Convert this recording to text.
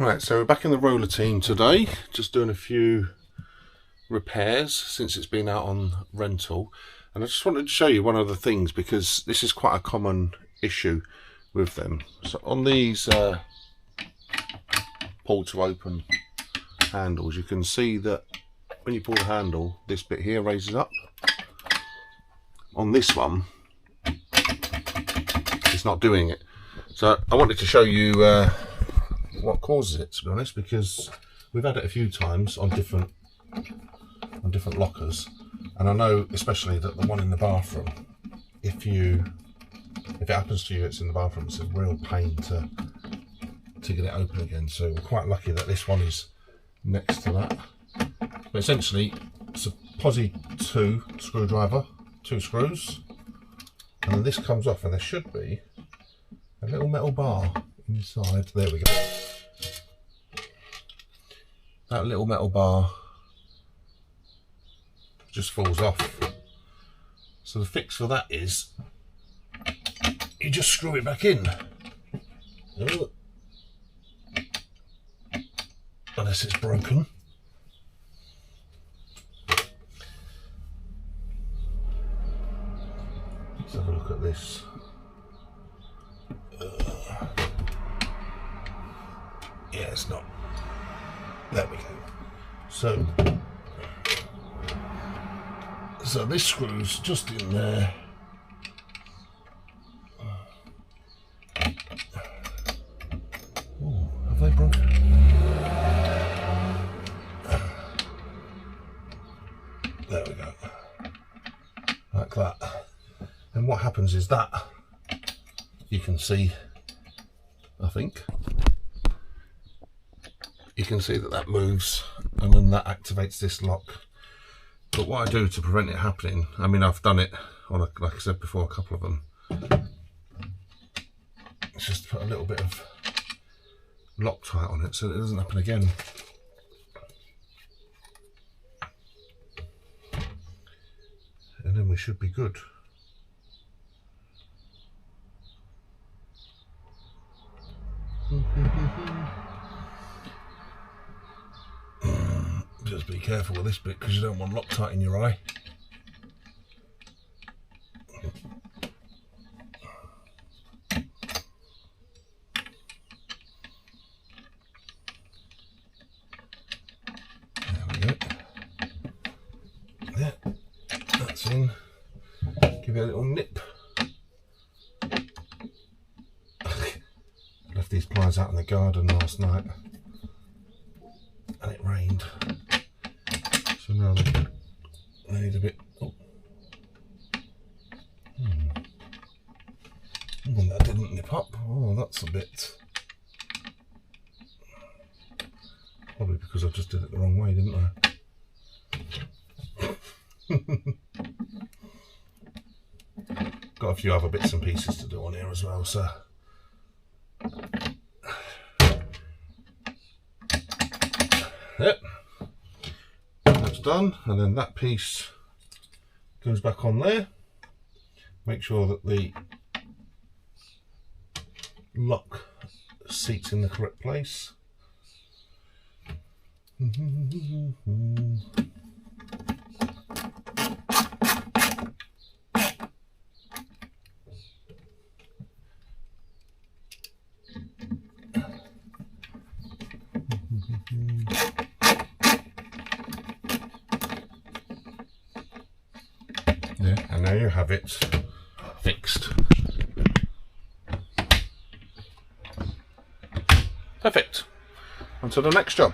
Right, so we're back in the Rollerteam today, just doing a few repairs since it's been out on rental. And I just wanted to show you one of the things, because this is quite a common issue with them. So on these pull to open handles, you can see that when you pull the handle, this bit here raises up. On this one, it's not doing it. So I wanted to show you what causes it, to be honest, because we've had it a few times on different lockers, and I know especially that the one in the bathroom, if it happens to you, it's in the bathroom, it's a real pain to get it open again. So we're quite lucky that this one is next to that. But essentially, it's a posi 2 screwdriver, 2 screws, and then this comes off, and there should be a little metal bar inside. There we go. That little metal bar just falls off. So the fix for that is you just screw it back in. Unless it's broken. Let's have a look at this. Yeah, it's not. There we go. So this screw's just in there. Oh, have they broken? There we go. Like that. And what happens is that you can see, I think, you can see that moves, and then that activates this lock. But what I do to prevent it happening, I mean, I've done it on, like I said before, a couple of them. It's just put a little bit of Loctite on it so that it doesn't happen again. And then we should be good. Just be careful with this bit, because you don't want Loctite in your eye. There we go. Yeah, that's in. Give it a little nip. Left these pliers out in the garden last night, and it rained. So now they need a bit. Oh. And that didn't nip up. Oh, that's a bit. Probably because I just did it the wrong way, didn't I? Got a few other bits and pieces to do on here as well, so. Yep. That's done, and then that piece goes back on there. Make sure that the lock seats in the correct place. Yeah, and now you have it fixed. Perfect. On to the next job.